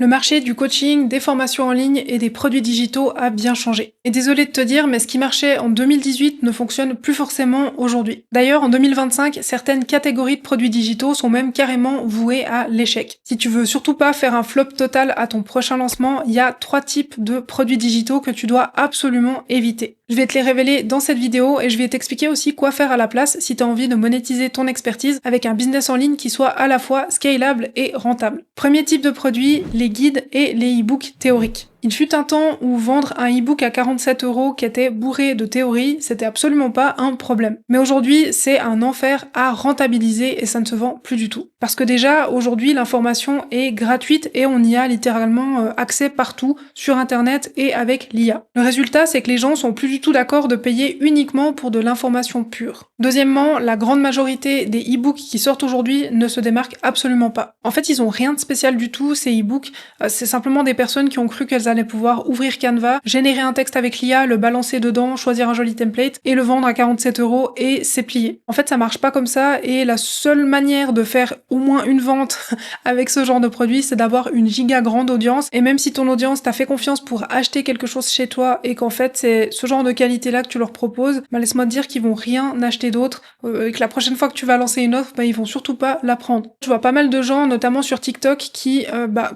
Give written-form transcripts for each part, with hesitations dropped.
Le marché du coaching, des formations en ligne et des produits digitaux a bien changé. Et désolé de te dire, mais ce qui marchait en 2018 ne fonctionne plus forcément aujourd'hui. D'ailleurs, en 2025, certaines catégories de produits digitaux sont même carrément vouées à l'échec. Si tu veux surtout pas faire un flop total à ton prochain lancement, il y a 3 types de produits digitaux que tu dois absolument éviter. Je vais te les révéler dans cette vidéo et je vais t'expliquer aussi quoi faire à la place si tu as envie de monétiser ton expertise avec un business en ligne qui soit à la fois scalable et rentable. Premier type de produit, les guides et les e-books théoriques. Il fut un temps où vendre un e-book à 47 € qui était bourré de théorie, c'était absolument pas un problème. Mais aujourd'hui, c'est un enfer à rentabiliser et ça ne se vend plus du tout. Parce que déjà, aujourd'hui, l'information est gratuite et on y a littéralement accès partout, sur Internet et avec l'IA. Le résultat, c'est que les gens sont plus du tout d'accord de payer uniquement pour de l'information pure. Deuxièmement, la grande majorité des e-books qui sortent aujourd'hui ne se démarquent absolument pas. En fait, ils ont rien de spécial du tout, ces e-books. C'est simplement des personnes qui ont cru qu'elles allaient pouvoir ouvrir Canva, générer un texte avec l'IA, le balancer dedans, choisir un joli template et le vendre à 47 € et c'est plié. En fait, ça marche pas comme ça et la seule manière de faire au moins une vente avec ce genre de produit, c'est d'avoir une giga grande audience. Et même si ton audience t'a fait confiance pour acheter quelque chose chez toi et qu'en fait c'est ce genre de qualité-là que tu leur proposes, bah laisse-moi te dire qu'ils vont rien acheter d'autre et que la prochaine fois que tu vas lancer une offre, bah ils vont surtout pas la prendre. Je vois pas mal de gens, notamment sur TikTok, qui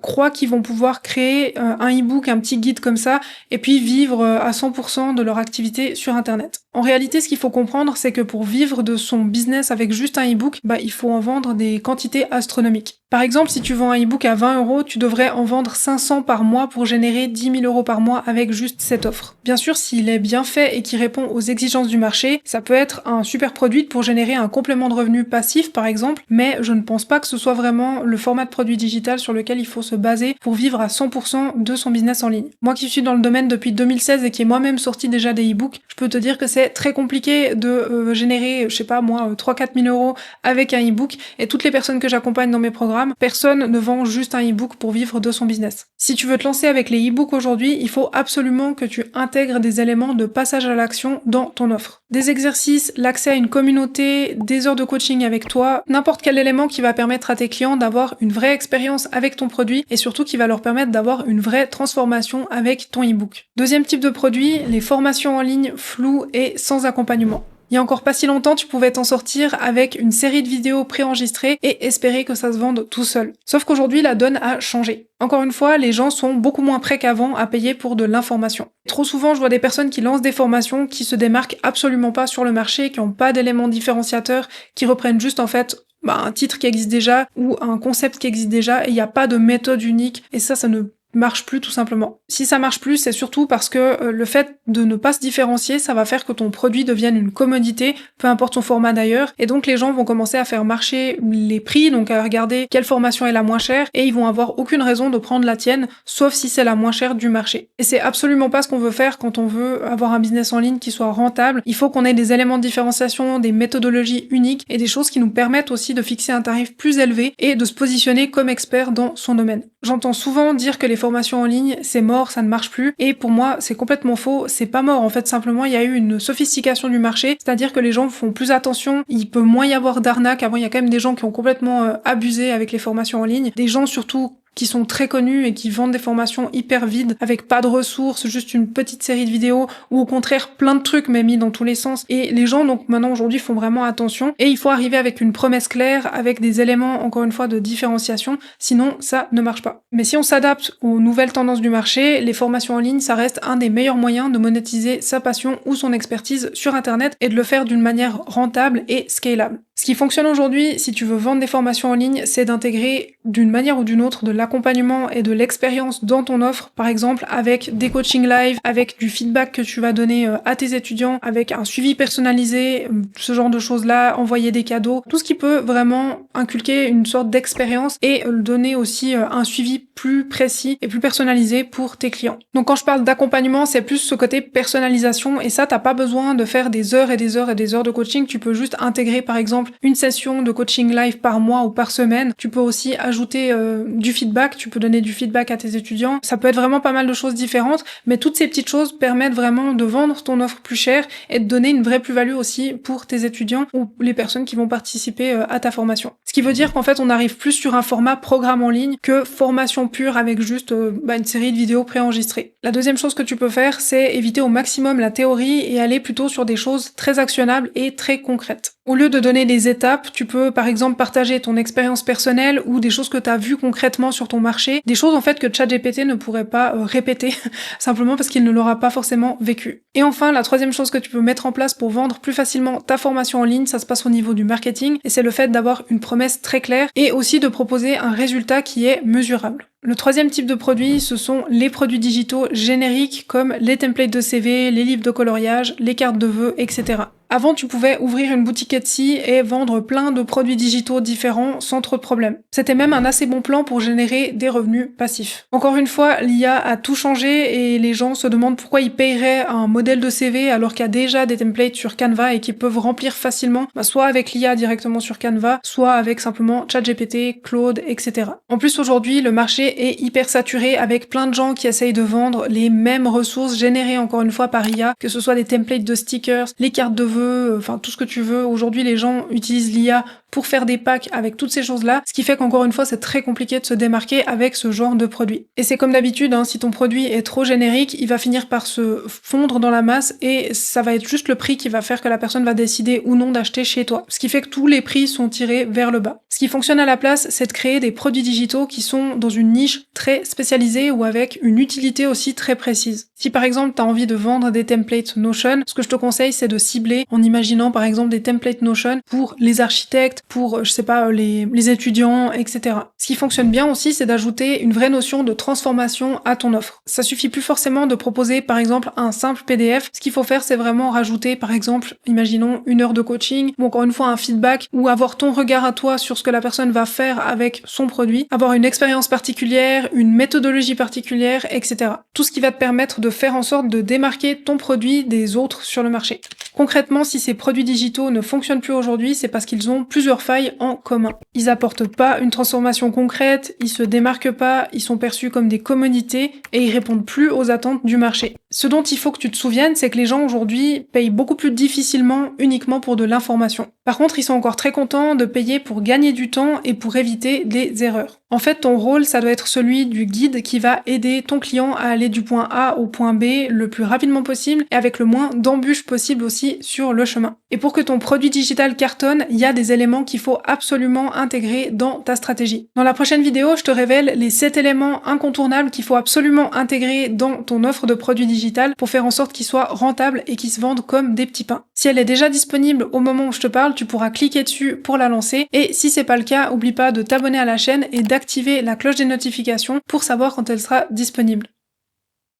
croient qu'ils vont pouvoir créer un e-book, un petit guide comme ça, et puis vivre à 100% de leur activité sur Internet. En réalité, ce qu'il faut comprendre, c'est que pour vivre de son business avec juste un e-book, il faut en vendre des quantités astronomiques. Par exemple, si tu vends un e-book à 20 €, tu devrais en vendre 500 par mois pour générer 10 000 € par mois avec juste cette offre. Bien sûr, s'il est bien fait et qu'il répond aux exigences du marché, ça peut être un super produit pour générer un complément de revenu passif, par exemple, mais je ne pense pas que ce soit vraiment le format de produit digital sur lequel il faut se baser pour vivre à 100% de son business en ligne. Moi qui suis dans le domaine depuis 2016 et qui ai moi-même sorti déjà des e-books, je peux te dire que c'est très compliqué de générer, 3-4 000 € avec un e-book, et toutes les personnes que j'accompagne dans mes programmes, personne ne vend juste un e-book pour vivre de son business. Si tu veux te lancer avec les e-books aujourd'hui, il faut absolument que tu intègres des éléments de passage à l'action dans ton offre. Des exercices, l'accès à une communauté, des heures de coaching avec toi, n'importe quel élément qui va permettre à tes clients d'avoir une vraie expérience avec ton produit et surtout qui va leur permettre d'avoir une vraie transformation avec ton e-book. Deuxième type de produit, les formations en ligne floues et sans accompagnement. Il y a encore pas si longtemps, tu pouvais t'en sortir avec une série de vidéos préenregistrées et espérer que ça se vende tout seul. Sauf qu'aujourd'hui, la donne a changé. Encore une fois, les gens sont beaucoup moins prêts qu'avant à payer pour de l'information. Trop souvent, je vois des personnes qui lancent des formations qui se démarquent absolument pas sur le marché, qui n'ont pas d'éléments différenciateurs, qui reprennent juste en fait un titre qui existe déjà ou un concept qui existe déjà et il n'y a pas de méthode unique et ça ne marche plus tout simplement. Si ça marche plus, c'est surtout parce que le fait de ne pas se différencier, ça va faire que ton produit devienne une commodité, peu importe son format d'ailleurs, et donc les gens vont commencer à faire marcher les prix, donc à regarder quelle formation est la moins chère, et ils vont avoir aucune raison de prendre la tienne, sauf si c'est la moins chère du marché. Et c'est absolument pas ce qu'on veut faire quand on veut avoir un business en ligne qui soit rentable. Il faut qu'on ait des éléments de différenciation, des méthodologies uniques, et des choses qui nous permettent aussi de fixer un tarif plus élevé et de se positionner comme expert dans son domaine. J'entends souvent dire que les formations en ligne, c'est mort, ça ne marche plus. Et pour moi, c'est complètement faux. C'est pas mort. En fait, simplement, il y a eu une sophistication du marché. C'est-à-dire que les gens font plus attention. Il peut moins y avoir d'arnaques. Avant, il y a quand même des gens qui ont complètement abusé avec les formations en ligne. Des gens surtout qui sont très connus et qui vendent des formations hyper vides, avec pas de ressources, juste une petite série de vidéos, ou au contraire plein de trucs mais mis dans tous les sens. Et les gens donc maintenant aujourd'hui font vraiment attention, et il faut arriver avec une promesse claire, avec des éléments encore une fois de différenciation, sinon ça ne marche pas. Mais si on s'adapte aux nouvelles tendances du marché, les formations en ligne ça reste un des meilleurs moyens de monétiser sa passion ou son expertise sur internet et de le faire d'une manière rentable et scalable. Ce qui fonctionne aujourd'hui, si tu veux vendre des formations en ligne, c'est d'intégrer d'une manière ou d'une autre de l'accompagnement et de l'expérience dans ton offre, par exemple avec des coachings live, avec du feedback que tu vas donner à tes étudiants, avec un suivi personnalisé, ce genre de choses-là, envoyer des cadeaux, tout ce qui peut vraiment inculquer une sorte d'expérience et donner aussi un suivi plus précis et plus personnalisé pour tes clients. Donc quand je parle d'accompagnement, c'est plus ce côté personnalisation et ça, t'as pas besoin de faire des heures et des heures et des heures de coaching, tu peux juste intégrer par exemple une session de coaching live par mois ou par semaine. Tu peux aussi ajouter du feedback feedback, tu peux donner du feedback à tes étudiants. Ça peut être vraiment pas mal de choses différentes, mais toutes ces petites choses permettent vraiment de vendre ton offre plus cher et de donner une vraie plus-value aussi pour tes étudiants ou les personnes qui vont participer à ta formation. Ce qui veut dire qu'en fait, on arrive plus sur un format programme en ligne que formation pure avec juste une série de vidéos préenregistrées. La deuxième chose que tu peux faire, c'est éviter au maximum la théorie et aller plutôt sur des choses très actionnables et très concrètes. Au lieu de donner des étapes, tu peux par exemple partager ton expérience personnelle ou des choses que tu as vues concrètement sur ton marché, des choses en fait que ChatGPT ne pourrait pas répéter simplement parce qu'il ne l'aura pas forcément vécu. Et enfin, la troisième chose que tu peux mettre en place pour vendre plus facilement ta formation en ligne, ça se passe au niveau du marketing et c'est le fait d'avoir une promesse très claire et aussi de proposer un résultat qui est mesurable. Le troisième type de produit, ce sont les produits digitaux génériques comme les templates de CV, les livres de coloriage, les cartes de vœux, etc. Avant, tu pouvais ouvrir une boutique Etsy et vendre plein de produits digitaux différents sans trop de problèmes. C'était même un assez bon plan pour générer des revenus passifs. Encore une fois, l'IA a tout changé et les gens se demandent pourquoi ils paieraient un modèle de CV alors qu'il y a déjà des templates sur Canva et qu'ils peuvent remplir facilement, soit avec l'IA directement sur Canva, soit avec simplement ChatGPT, Claude, etc. En plus, aujourd'hui, le marché est hyper saturé avec plein de gens qui essayent de vendre les mêmes ressources générées encore une fois par IA, que ce soit des templates de stickers, les cartes de vœux, enfin tout ce que tu veux. Aujourd'hui, les gens utilisent l'IA pour faire des packs avec toutes ces choses-là, ce qui fait qu'encore une fois, c'est très compliqué de se démarquer avec ce genre de produit. Et c'est comme d'habitude, si ton produit est trop générique, il va finir par se fondre dans la masse et ça va être juste le prix qui va faire que la personne va décider ou non d'acheter chez toi. Ce qui fait que tous les prix sont tirés vers le bas. Ce qui fonctionne à la place, c'est de créer des produits digitaux qui sont dans une niche très spécialisée ou avec une utilité aussi très précise. Si par exemple, tu as envie de vendre des templates Notion, ce que je te conseille, c'est de cibler en imaginant par exemple des templates Notion pour les architectes, pour, je sais pas, les étudiants, etc. Ce qui fonctionne bien aussi, c'est d'ajouter une vraie notion de transformation à ton offre. Ça suffit plus forcément de proposer, par exemple, un simple PDF. Ce qu'il faut faire, c'est vraiment rajouter, par exemple, imaginons 1 heure de coaching, ou encore une fois un feedback, ou avoir ton regard à toi sur ce que la personne va faire avec son produit, avoir une expérience particulière, une méthodologie particulière, etc. Tout ce qui va te permettre de faire en sorte de démarquer ton produit des autres sur le marché. Concrètement, si ces produits digitaux ne fonctionnent plus aujourd'hui, c'est parce qu'ils ont plusieurs failles en commun. Ils apportent pas une transformation concrète, ils se démarquent pas, ils sont perçus comme des commodités et ils répondent plus aux attentes du marché. Ce dont il faut que tu te souviennes, c'est que les gens aujourd'hui payent beaucoup plus difficilement uniquement pour de l'information. Par contre, ils sont encore très contents de payer pour gagner du temps et pour éviter des erreurs. En fait, ton rôle, ça doit être celui du guide qui va aider ton client à aller du point A au point B le plus rapidement possible et avec le moins d'embûches possible aussi sur le chemin. Et pour que ton produit digital cartonne, il y a des éléments qu'il faut absolument intégrer dans ta stratégie. Dans la prochaine vidéo, je te révèle les 7 éléments incontournables qu'il faut absolument intégrer dans ton offre de produit digital pour faire en sorte qu'il soit rentable et qu'il se vende comme des petits pains. Si elle est déjà disponible au moment où je te parle, tu pourras cliquer dessus pour la lancer. Et si c'est pas le cas, oublie pas de t'abonner à la chaîne et d'activer la cloche des notifications pour savoir quand elle sera disponible.